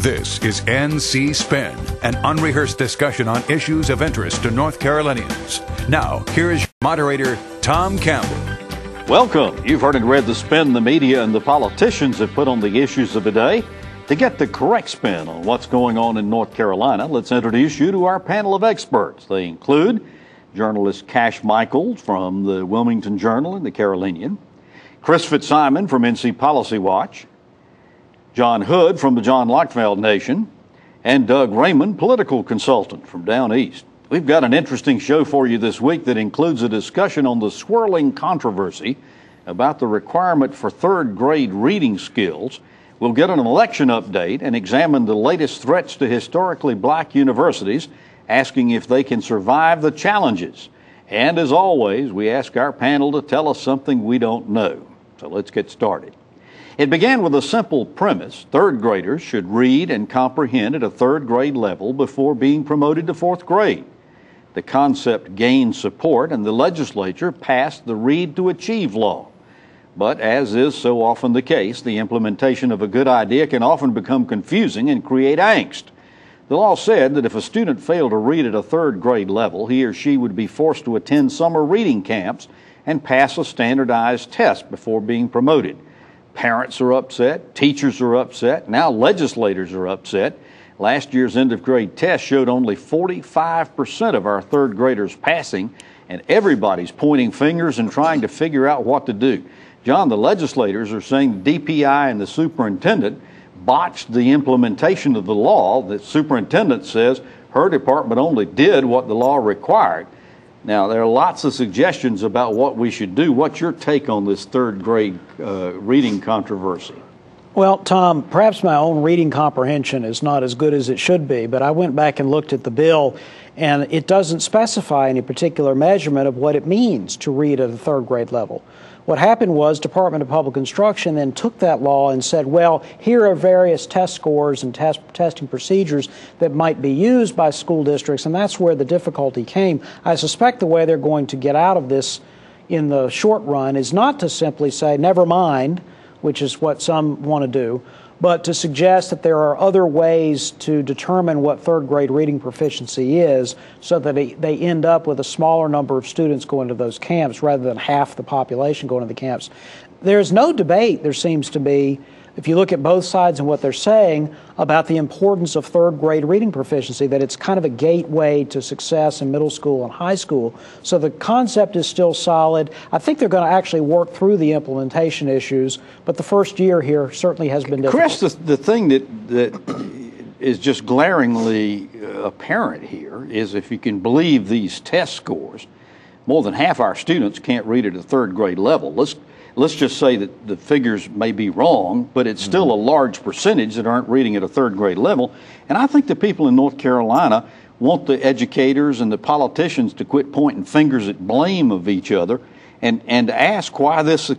This is NC Spin, an unrehearsed discussion on issues of interest to North Carolinians. Now, here's your moderator, Tom Campbell. Welcome. You've heard and read the spin the media and the politicians have put on the issues of the day. To get the correct spin on what's going on in North Carolina, let's introduce you to our panel of experts. They include journalist Cash Michaels from the Wilmington Journal and the Carolinian, Chris Fitzsimon from NC Policy Watch, John Hood from the John Locke Foundation, and Doug Raymond, political consultant from down east. We've got an interesting show for you this week that includes a discussion on the swirling controversy about the requirement for third grade reading skills. We'll get an election update and examine the latest threats to historically black universities, asking if they can survive the challenges. And as always, we ask our panel to tell us something we don't know. So let's get started. It began with a simple premise. Third graders should read and comprehend at a third grade level before being promoted to fourth grade. The concept gained support and the legislature passed the Read to Achieve law. But as is so often the case, the implementation of a good idea can often become confusing and create angst. The law said that if a student failed to read at a third grade level, he or she would be forced to attend summer reading camps and pass a standardized test before being promoted. Parents are upset, teachers are upset, now legislators are upset. Last year's end of grade test showed only 45% of our third graders passing, and everybody's pointing fingers and trying to figure out what to do. John, the legislators are saying the DPI and the superintendent botched the implementation of the law. The superintendent says her department only did what the law required. Now, there are lots of suggestions about what we should do. What's your take on this third grade reading controversy? Well, Tom, perhaps my own reading comprehension is not as good as it should be, but I went back and looked at the bill, and it doesn't specify any particular measurement of what it means to read at a third grade level. What happened was Department of Public Instruction then took that law and said, well, here are various test scores and testing procedures that might be used by school districts, and that's where the difficulty came. I suspect the way they're going to get out of this in the short run is not to simply say, never mind, which is what some want to do, but to suggest that there are other ways to determine what third grade reading proficiency is so that they end up with a smaller number of students going to those camps rather than half the population going to the camps. There's no debate, there seems to be, if you look at both sides and what they're saying, about the importance of third grade reading proficiency, that it's kind of a gateway to success in middle school and high school. So the concept is still solid. I think they're going to actually work through the implementation issues, but the first year here certainly has been difficult. Chris, the thing that is just glaringly apparent here is, if you can believe these test scores, more than half our students can't read at a third grade level. Let's just say that the figures may be wrong, but it's still a large percentage that aren't reading at a third grade level. And I think the people in North Carolina want the educators and the politicians to quit pointing fingers at blame of each other and ask why this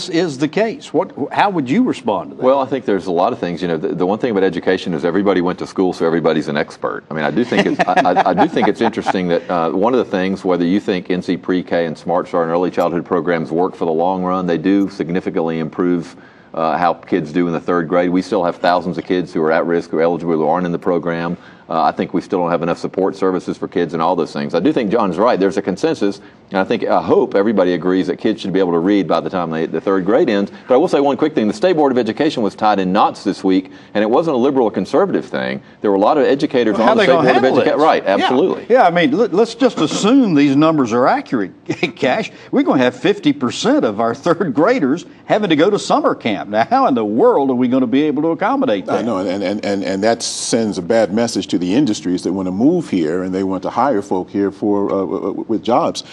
is the case. How would you respond to that? Well, I think there's a lot of things. You know, the one thing about education is everybody went to school, so everybody's an expert. I mean, I do think I do think it's interesting that one of the things, whether you think NC Pre-K and Smart Start and early childhood programs work for the long run, they do significantly improve how kids do in the third grade. We still have thousands of kids who are at risk, who are eligible, who aren't in the program. I think we still don't have enough support services for kids and all those things. I do think John's right. There's a consensus, and I hope everybody agrees that kids should be able to read by the time the third grade ends. But I will say one quick thing. The State Board of Education was tied in knots this week, and it wasn't a liberal or conservative thing. There were a lot of educators on the State Board of Education. Right, absolutely. Yeah, I mean, let's just assume these numbers are accurate, Cash. We're going to have 50% of our third graders having to go to summer camp. Now, how in the world are we going to be able to accommodate that? I know, and that sends a bad message to the industries that want to move here and they want to hire folk here for with jobs.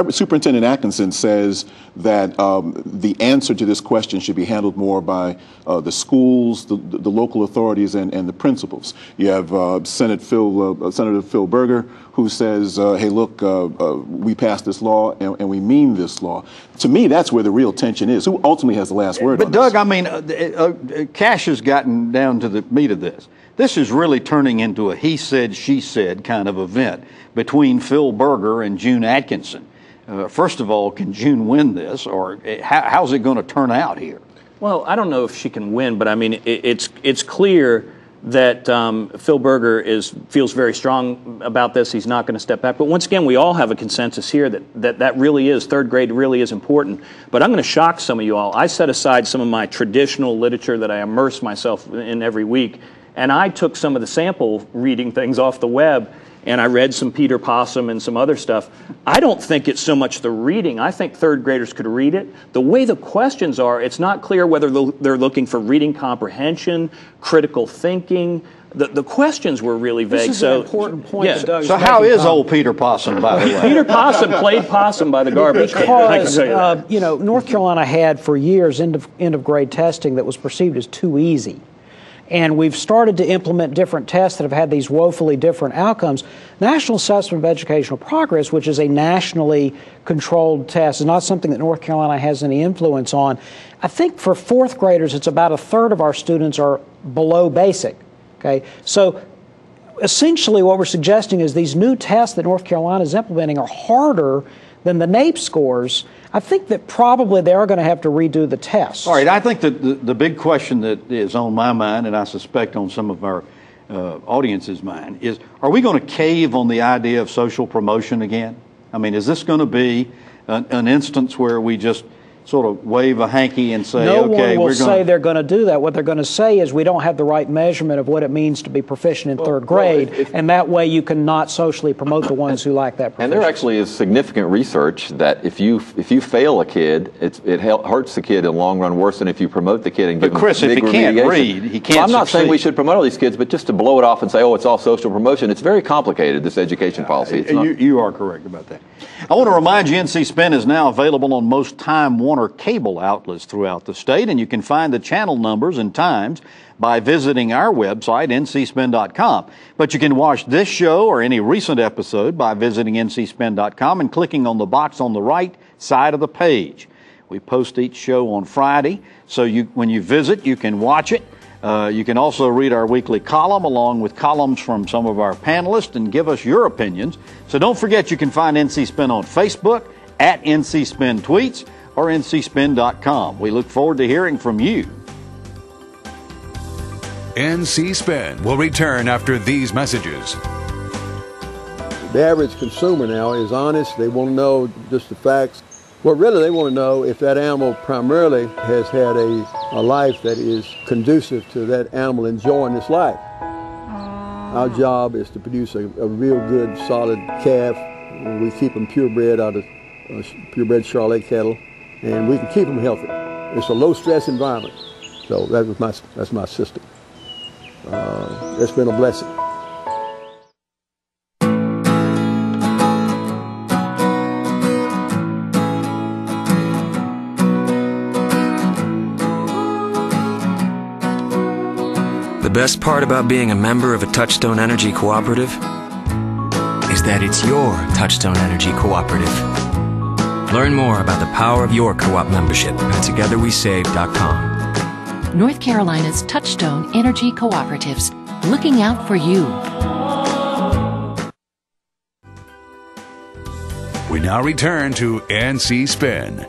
Superintendent Atkinson says that the answer to this question should be handled more by the schools, the local authorities, and the principals. You have Senator Phil Berger, who says, hey, look, we passed this law and we mean this law. To me, that's where the real tension is. Who ultimately has the last word on this? But Doug, I mean, Cash has gotten down to the meat of this. This is really turning into a he said, she said kind of event between Phil Berger and June Atkinson. First of all, can June win this, or how's it going to turn out here? Well, I don't know if she can win, but I mean, it's clear that Phil Berger feels very strong about this. He's not going to step back. But once again, we all have a consensus here that really is, third grade really is important. But I'm going to shock some of you all. I set aside some of my traditional literature that I immerse myself in every week, and I took some of the sample reading things off the web, and I read some Peter Possum and some other stuff. I don't think it's so much the reading. I think third graders could read it. The way the questions are, it's not clear whether they're looking for reading comprehension, critical thinking. The questions were really vague. This is an important point that Doug's So how making, is old Peter Possum, by the way? Peter Possum played possum by the garbage can. Because, North Carolina had for years end of grade testing that was perceived as too easy. And we've started to implement different tests that have had these woefully different outcomes. National Assessment of Educational Progress, which is a nationally controlled test, is not something that North Carolina has any influence on. I think for fourth graders, it's about a third of our students are below basic. Okay, so essentially what we're suggesting is these new tests that North Carolina is implementing are harder than the NAEP scores. I think that probably they are going to have to redo the tests. All right, I think that the big question that is on my mind, and I suspect on some of our audience's mind, is are we going to cave on the idea of social promotion again? I mean, is this going to be an instance where we just sort of wave a hanky and say, no okay, one will say they're going to do that. What they're going to say is we don't have the right measurement of what it means to be proficient in third grade, and that way you can not socially promote the ones who lack that proficiency. And there actually is significant research that if you fail a kid, it hurts the kid in the long run worse than if you promote the kid and give him big remediation. But Chris, if he can't read, he can't I'm not succeed. saying we should promote all these kids, but just to blow it off and say, oh, it's all social promotion, it's very complicated, this education policy. It's not. You are correct about that. I want to remind you, NC Spin is now available on most Time Warner cable outlets throughout the state, and you can find the channel numbers and times by visiting our website, ncspin.com. But you can watch this show or any recent episode by visiting ncspin.com and clicking on the box on the right side of the page. We post each show on Friday, so when you visit, you can watch it. You can also read our weekly column along with columns from some of our panelists and give us your opinions. So don't forget you can find NC Spin on Facebook, at NC Spin Tweets, or ncspin.com. We look forward to hearing from you. NC Spin will return after these messages. The average consumer now is honest. They want to know just the facts. Well, really, they want to know if that animal primarily has had a life that is conducive to that animal enjoying its life. Our job is to produce a real good, solid calf. We keep them purebred out of purebred Charolais cattle, and we can keep them healthy. It's a low-stress environment, so that's my system. It's been a blessing. The best part about being a member of a Touchstone Energy Cooperative is that it's your Touchstone Energy Cooperative. Learn more about the power of your co-op membership at togetherwesave.com. North Carolina's Touchstone Energy Cooperatives, looking out for you. We now return to NC Spin.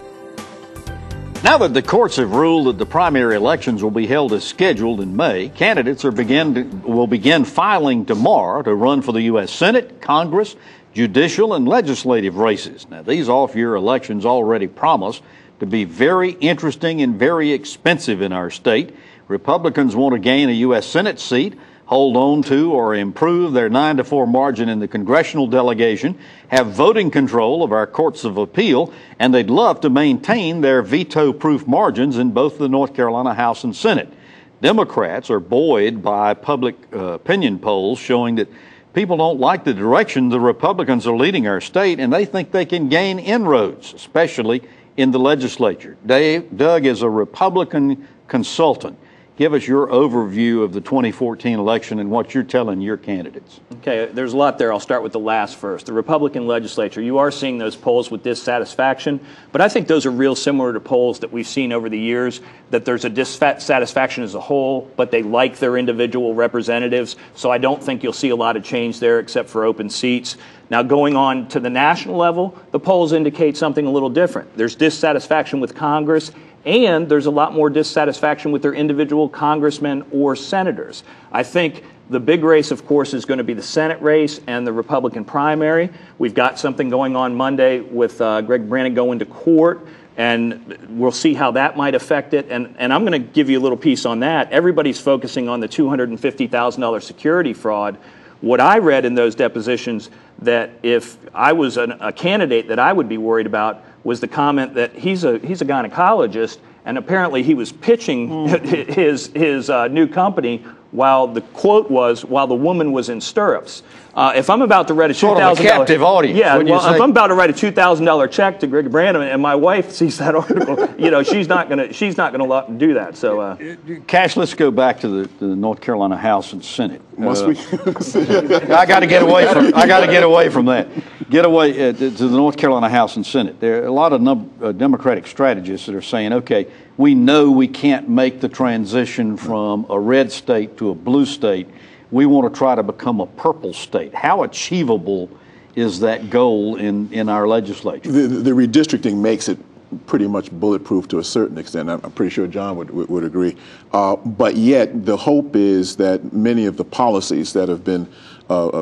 Now that the courts have ruled that the primary elections will be held as scheduled in May, candidates will begin filing tomorrow to run for the U.S. Senate, Congress, judicial, and legislative races. Now, these off-year elections already promise to be very interesting and very expensive in our state. Republicans want to gain a U.S. Senate seat, hold on to or improve their 9-4 margin in the congressional delegation, have voting control of our courts of appeal, and they'd love to maintain their veto-proof margins in both the North Carolina House and Senate. Democrats are buoyed by public opinion polls showing that people don't like the direction the Republicans are leading our state, and they think they can gain inroads, especially in the legislature. Doug is a Republican consultant. Give us your overview of the 2014 election and what you're telling your candidates. Okay, there's a lot there. I'll start with the last first. The Republican legislature, you are seeing those polls with dissatisfaction, but I think those are real similar to polls that we've seen over the years, that there's a dissatisfaction as a whole, but they like their individual representatives, so I don't think you'll see a lot of change there except for open seats. Now, going on to the national level, the polls indicate something a little different. There's dissatisfaction with Congress, and there's a lot more dissatisfaction with their individual congressmen or senators. I think the big race, of course, is going to be the Senate race and the Republican primary. We've got something going on Monday with Greg Brannon going to court, and we'll see how that might affect it. And I'm going to give you a little piece on that. Everybody's focusing on the $250,000 security fraud. What I read in those depositions, that if I was a candidate that I would be worried about, was the comment that he's a gynecologist, and apparently he was pitching his new company while the quote was, while the woman was in stirrups. If I'm about to write a $2,000 captive audience. Yeah, well, if I'm about to write a $2,000 check to Greg Brannon and my wife sees that article, she's not gonna do that. So, Cash, let's go back to the North Carolina House and Senate. Must we? I got to get away from that. Get away to the North Carolina House and Senate. There are a lot of Democratic strategists that are saying, okay, we know we can't make the transition from a red state to a blue state. We want to try to become a purple state. How achievable is that goal in our legislature? The redistricting makes it pretty much bulletproof to a certain extent. I'm pretty sure John would agree. But yet the hope is that many of the policies that have been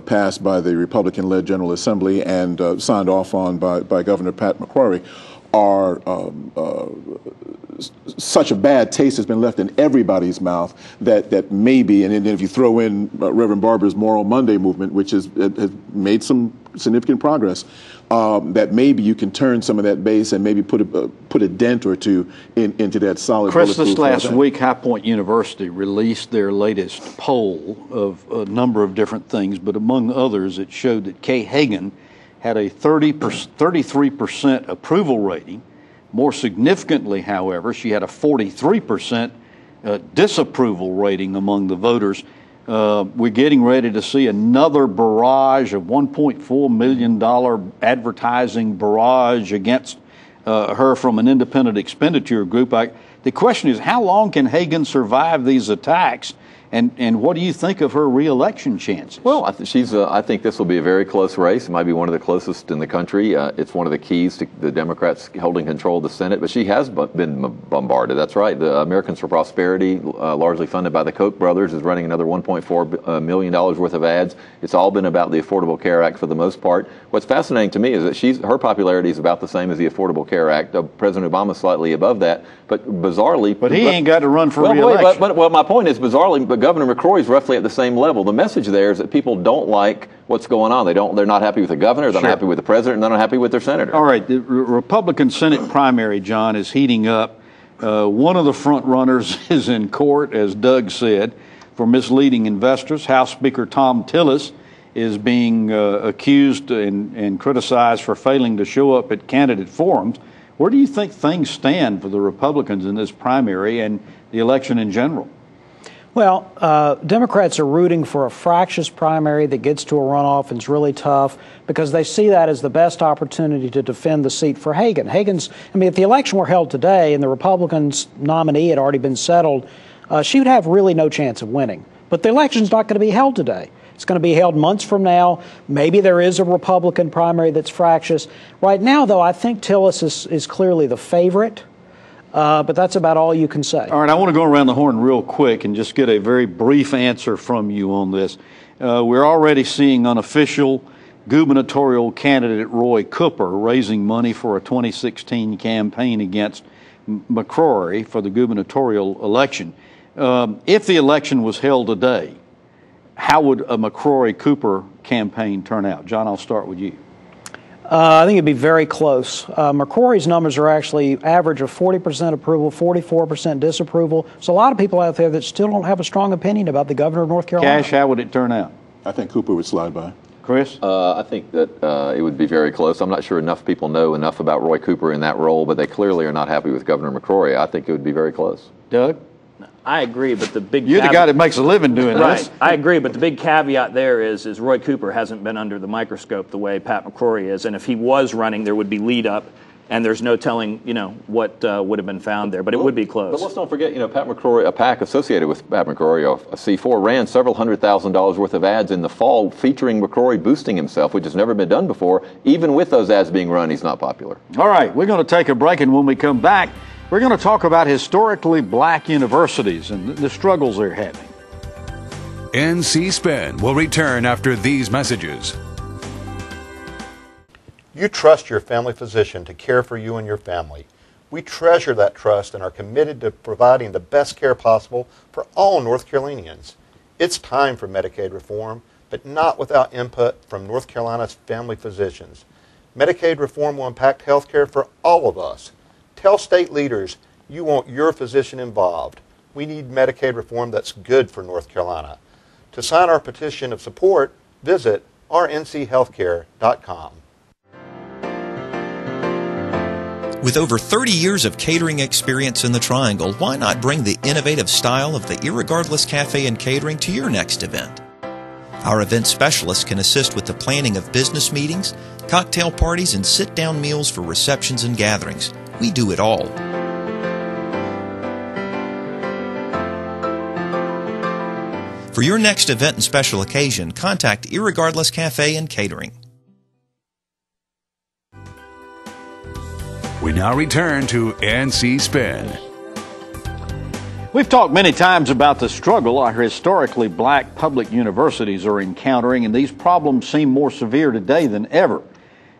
passed by the Republican-led General Assembly and signed off on by Governor Pat McCrory are such a bad taste has been left in everybody's mouth that maybe, and then if you throw in Reverend Barber's Moral Monday movement, which has made some significant progress, that maybe you can turn some of that base and maybe put a dent or two into that solid. Chris, this last week, High Point University released their latest poll of a number of different things, but among others, it showed that Kay Hagan had a 33% approval rating. More significantly, however, she had a 43% disapproval rating among the voters. We're getting ready to see another barrage of $1.4 million advertising barrage against her from an independent expenditure group. The question is, how long can Hagan survive these attacks? And what do you think of her re-election chances? Well, I think this will be a very close race. It might be one of the closest in the country. It's one of the keys to the Democrats holding control of the Senate. But she has been bombarded. That's right. The Americans for Prosperity, largely funded by the Koch brothers, is running another $1.4 million worth of ads. It's all been about the Affordable Care Act for the most part. What's fascinating to me is that her popularity is about the same as the Affordable Care Act. President Obama's slightly above that. But bizarrely... But he ain't got to run for re-election. Well, my point is, bizarrely, but Governor McCrory is roughly at the same level. The message there is that people don't like what's going on. They're not happy with the governor, they're not happy with the president, and they're not happy with their senator. All right, the Republican Senate primary, John, is heating up. One of the front runners is in court, as Doug said, for misleading investors. House Speaker Tom Tillis is being accused and criticized for failing to show up at candidate forums. Where do you think things stand for the Republicans in this primary and the election in general? Well, Democrats are rooting for a fractious primary that gets to a runoff and is really tough because they see that as the best opportunity to defend the seat for Hagan. If the election were held today and the Republicans' nominee had already been settled, she would have really no chance of winning. But the election's not going to be held today. It's going to be held months from now. Maybe there is a Republican primary that's fractious. Right now, though, I think Tillis is clearly the favorite. But that's about all you can say. All right, I want to go around the horn real quick and just get a very brief answer from you on this. We're already seeing unofficial gubernatorial candidate Roy Cooper raising money for a 2016 campaign against McCrory for the gubernatorial election. If the election was held today, how would a McCrory-Cooper campaign turn out? John, I'll start with you. I think it'd be very close. McCrory's numbers are actually average of 40% approval, 44% disapproval. So a lot of people out there that still don't have a strong opinion about the governor of North Carolina. Cash, how would it turn out? I think Cooper would slide by. Chris? I think that it would be very close. I'm not sure enough people know enough about Roy Cooper in that role, but they clearly are not happy with Governor McCrory. I think it would be very close. Doug? I agree, but the big You're the guy that makes a living doing this. I agree, but the big caveat there is Roy Cooper hasn't been under the microscope the way Pat McCrory is, and if he was running, there would be lead up, and there's no telling, what would have been found there, but it would be close. But let's don't forget, Pat McCrory, a PAC associated with Pat McCrory, a C4, ran several $100,000 worth of ads in the fall featuring McCrory boosting himself, which has never been done before. Even with those ads being run, he's not popular. All right, we're going to take a break, and when we come back, We're going to talk about historically black universities and the struggles they're having. NC Spin will return after these messages. You trust your family physician to care for you and your family. We treasure that trust and are committed to providing the best care possible for all North Carolinians. It's time for Medicaid reform, but not without input from North Carolina's family physicians. Medicaid reform will impact health care for all of us. Tell state leaders you want your physician involved. We need Medicaid reform that's good for North Carolina. To sign our petition of support, visit rnchealthcare.com. With over 30 years of catering experience in the Triangle, why not bring the innovative style of the Irregardless Cafe and Catering to your next event? Our event specialists can assist with the planning of business meetings, cocktail parties, and sit-down meals for receptions and gatherings. We do it all. For your next event and special occasion, contact Irregardless Cafe and Catering. We now return to NC Spin. We've talked many times about the struggle our historically black public universities are encountering, and these problems seem more severe today than ever.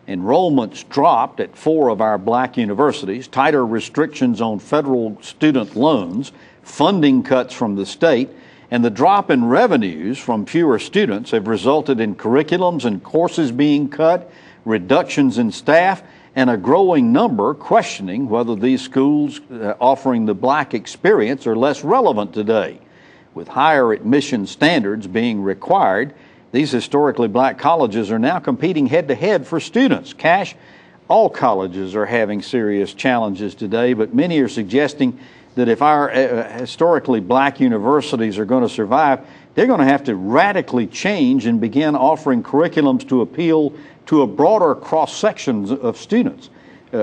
Enrollments dropped at 4 of our black universities, tighter restrictions on federal student loans, funding cuts from the state, and the drop in revenues from fewer students have resulted in curriculums and courses being cut, reductions in staff, and a growing number questioning whether these schools offering the black experience are less relevant today. With higher admission standards being required, these historically black colleges are now competing head-to-head for students. Cash, all colleges are having serious challenges today, but many are suggesting that if our historically black universities are going to survive, they're going to have to radically change and begin offering curriculums to appeal to a broader cross-section of students.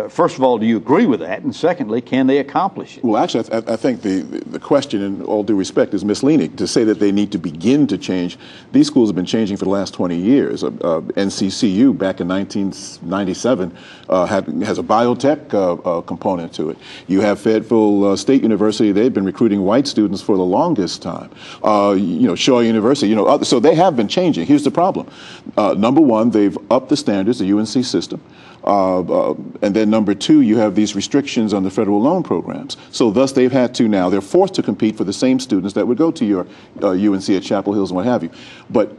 First of all, do you agree with that? And secondly, can they accomplish it? Well, actually, I think the question, in all due respect, is misleading. To say that they need to begin to change, these schools have been changing for the last 20 years. NCCU, back in 1997, has a biotech component to it. You have Fayetteville State University, they've been recruiting white students for the longest time. Shaw University, so they have been changing. Here's the problem. Number one, they've upped the standards, the UNC system. And then number two, you have these restrictions on the federal loan programs. So thus they're forced to compete for the same students that would go to your UNC at Chapel Hills and what have you. But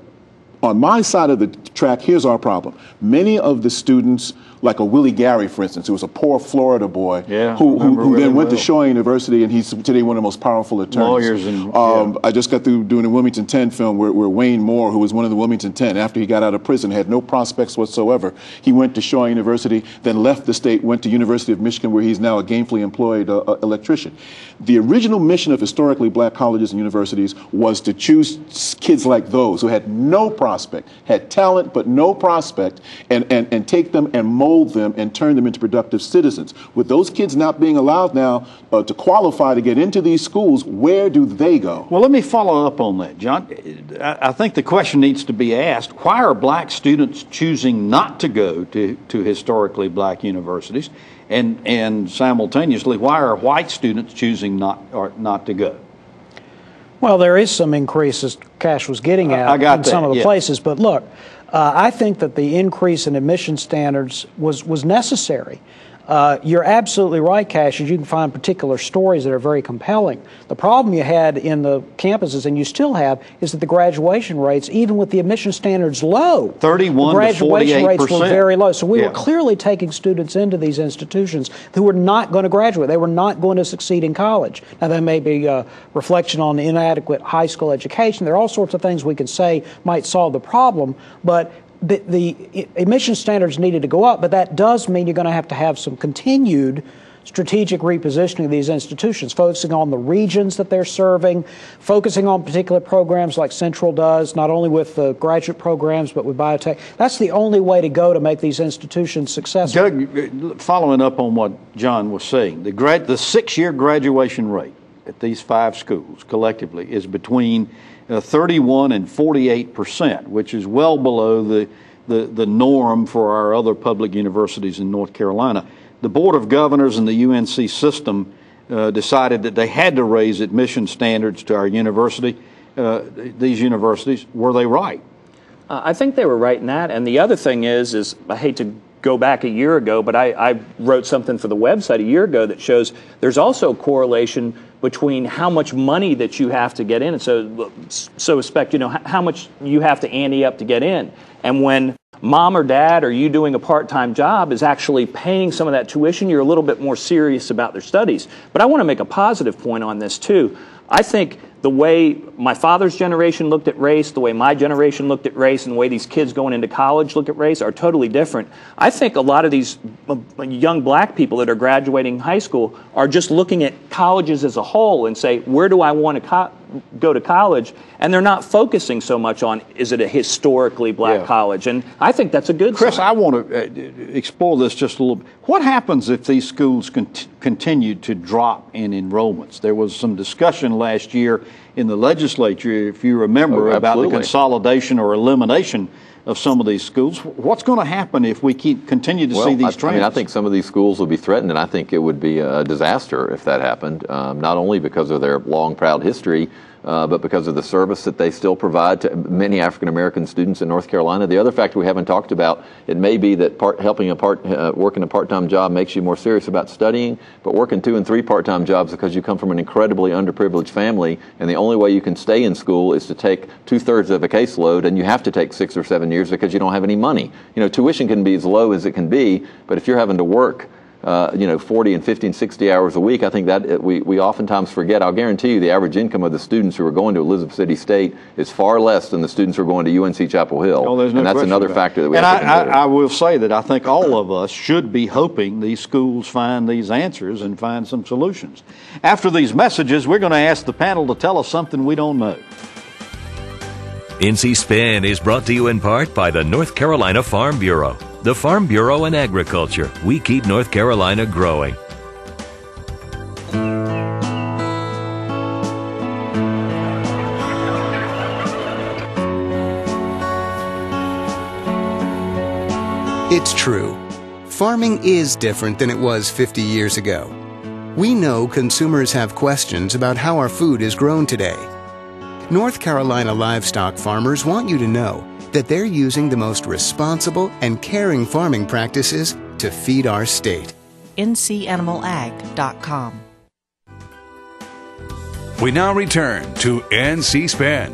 on my side of the track, here's our problem. Many of the students, like a Willie Gary, for instance, who was a poor Florida boy, who then went to Shaw University, and he's today one of the most powerful attorneys. Lawyers I just got through doing a Wilmington 10 film where Wayne Moore, who was one of the Wilmington 10, after he got out of prison, had no prospects whatsoever. He went to Shaw University, then left the state, went to University of Michigan, where he's now a gainfully employed electrician. The original mission of historically black colleges and universities was to choose kids like those who had no prospect, had talent but no prospect, and take them and mold them and turn them into productive citizens. With those kids not being allowed now to qualify to get into these schools, where do they go? Well, let me follow up on that, John. I think the question needs to be asked, why are black students choosing not to go to historically black universities? And simultaneously, why are white students choosing not to go? Well, there is some increase, as Cash was getting at, in some of the places. But look, I think that the increase in admission standards was necessary. You're absolutely right, Cash, as you can find particular stories that are very compelling. The problem you had in the campuses, and you still have, is that the graduation rates, even with the admission standards low, 31 the graduation to 48%. rates were very low. So we were clearly taking students into these institutions who were not going to graduate. They were not going to succeed in college. Now, there may be a reflection on the inadequate high school education. There are all sorts of things we can say might solve the problem, but the admission standards needed to go up, but that does mean you're going to have some continued strategic repositioning of these institutions, focusing on the regions that they're serving, focusing on particular programs like Central does, not only with the graduate programs, but with biotech. That's the only way to go to make these institutions successful. Doug, following up on what John was saying, the 6-year graduation rate at these 5 schools collectively is between 31 and 48%, which is well below the norm for our other public universities in North Carolina. the Board of Governors and the UNC system decided that they had to raise admission standards to our university, these universities. Were they right? I think they were right in that. And the other thing is I hate to go back a year ago, but I wrote something for the website a year ago that shows there's also a correlation between how much money that you have to get in. And so expect, how much you have to ante up to get in. And when mom or dad or you doing a part-time job is actually paying some of that tuition, you're a little bit more serious about their studies. But I want to make a positive point on this too. I think the way my father's generation looked at race, the way my generation looked at race, and the way these kids going into college look at race are totally different. I think a lot of these young black people that are graduating high school are just looking at colleges as a whole and say, where do I want to go to college? And they're not focusing so much on, is it a historically black college? And I think that's a good Chris, sign. I want to explore this just a little bit. What happens if these schools continue to drop in enrollments? There was some discussion last year in the legislature, if you remember, about the consolidation or elimination of some of these schools. What's going to happen if we continue to see these trends? I think some of these schools will be threatened, and I think it would be a disaster if that happened, not only because of their long, proud history, but because of the service that they still provide to many African-American students in North Carolina. The other factor we haven't talked about, it may be that working a part-time job makes you more serious about studying, but working 2 and 3 part-time jobs because you come from an incredibly underprivileged family, and the only way you can stay in school is to take 2/3 of a caseload, and you have to take 6 or 7 years because you don't have any money. Tuition can be as low as it can be, but if you're having to work 40 and 50 and 60 hours a week, I think that we oftentimes forget. I'll guarantee you the average income of the students who are going to Elizabeth City State is far less than the students who are going to UNC Chapel Hill. Oh, there's no and that's question another about factor that we and have to consider. I will say that I think all of us should be hoping these schools find these answers and find some solutions. After these messages, we're going to ask the panel to tell us something we don't know. NC Spin is brought to you in part by the North Carolina Farm Bureau. The Farm Bureau and Agriculture. We keep North Carolina growing. It's true. Farming is different than it was 50 years ago. We know consumers have questions about how our food is grown today. North Carolina livestock farmers want you to know that they're using the most responsible and caring farming practices to feed our state. NCAnimalAg.com. We now return to NC Spin.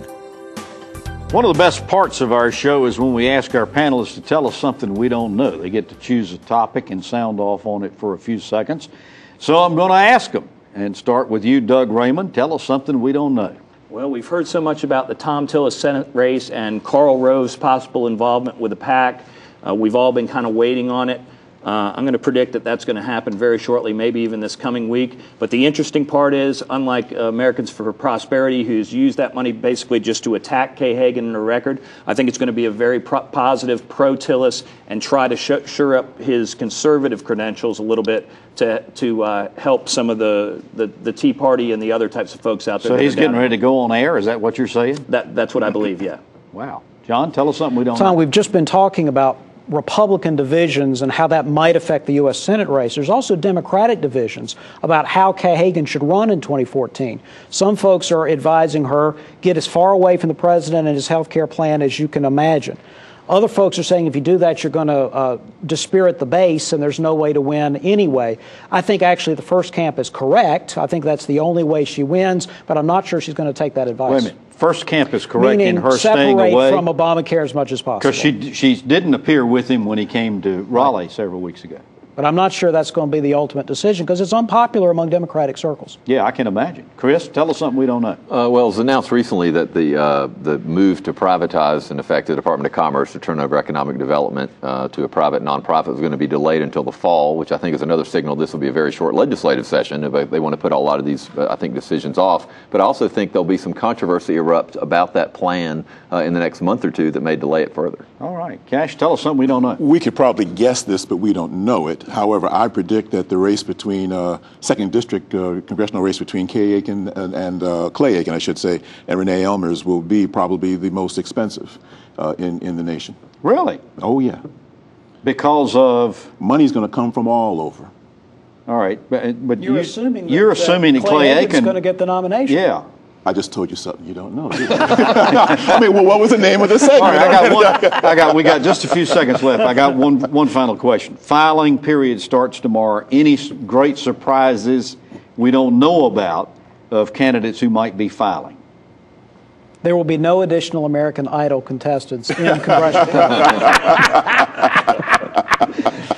One of the best parts of our show is when we ask our panelists to tell us something we don't know. They get to choose a topic and sound off on it for a few seconds. So I'm going to ask them, and start with you, Doug Raymond. Tell us something we don't know. Well, we've heard so much about the Tom Tillis Senate race and Karl Rove's possible involvement with the PAC. We've all been kind of waiting on it. I'm going to predict that that's going to happen very shortly, maybe even this coming week. But the interesting part is, unlike Americans for Prosperity, who's used that money basically just to attack Kay Hagan in her record, I think it's going to be a very positive pro-Tillis and try to shore up his conservative credentials a little bit to help some of the Tea Party and the other types of folks out there. So he's getting ready to go on air? Is that what you're saying? That's what I believe, yeah. Wow. John, tell us something we don't know. Tom, we've just been talking about Republican divisions and how that might affect the U.S. Senate race. There's also Democratic divisions about how Kay Hagan should run in 2014. Some folks are advising her get as far away from the president and his health care plan as you can imagine. Other folks are saying if you do that, you're going to dispirit the base, and there's no way to win anyway. I think actually the first camp is correct. I think that's the only way she wins, but I'm not sure she's going to take that advice. Wait a minute. First camp is correct in her staying separate away from Obamacare as much as possible. Because she didn't appear with him when he came to Raleigh several weeks ago. But I'm not sure that's going to be the ultimate decision because it's unpopular among Democratic circles. Yeah, I can imagine. Chris, tell us something we don't know. Well, it was announced recently that the move to privatize, in effect, the Department of Commerce to turn over economic development to a private nonprofit was going to be delayed until the fall, which I think is another signal this will be a very short legislative session. They want to put a lot of these, I think, decisions off. But I also think there'll be some controversy erupt about that plan in the next month or two that may delay it further. All right. Cash, tell us something we don't know. We could probably guess this, but we don't know it. However, I predict that the race between 2nd District congressional race between Kay Hagan and Clay Hagan, I should say, and Renee Elmers will be probably the most expensive in the nation. Really? Oh, yeah. Because of money's going to come from all over. All right, but You're assuming that Clay Aiken going to get the nomination. Yeah. I just told you something you don't know. I mean, well, what was the name of the segment? All right, we got just a few seconds left. I got one final question. Filing period starts tomorrow. Any great surprises we don't know about of candidates who might be filing? There will be no additional American Idol contestants in congressional primaries.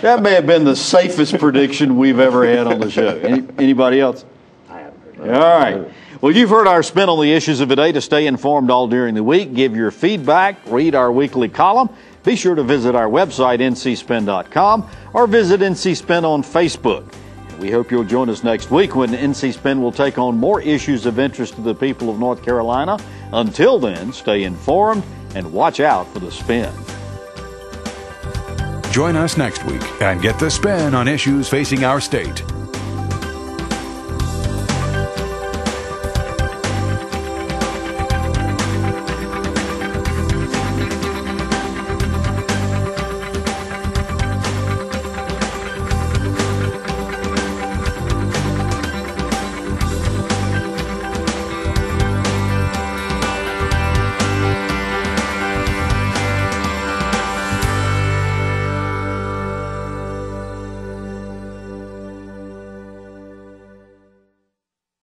That may have been the safest prediction we've ever had on the show. Anybody else? I haven't heard. All right. Well, you've heard our spin on the issues of the day. To stay informed all during the week, give your feedback, read our weekly column. Be sure to visit our website, ncspin.com, or visit NC Spin on Facebook. We hope you'll join us next week when NC Spin will take on more issues of interest to the people of North Carolina. Until then, stay informed and watch out for the spin. Join us next week and get the spin on issues facing our state.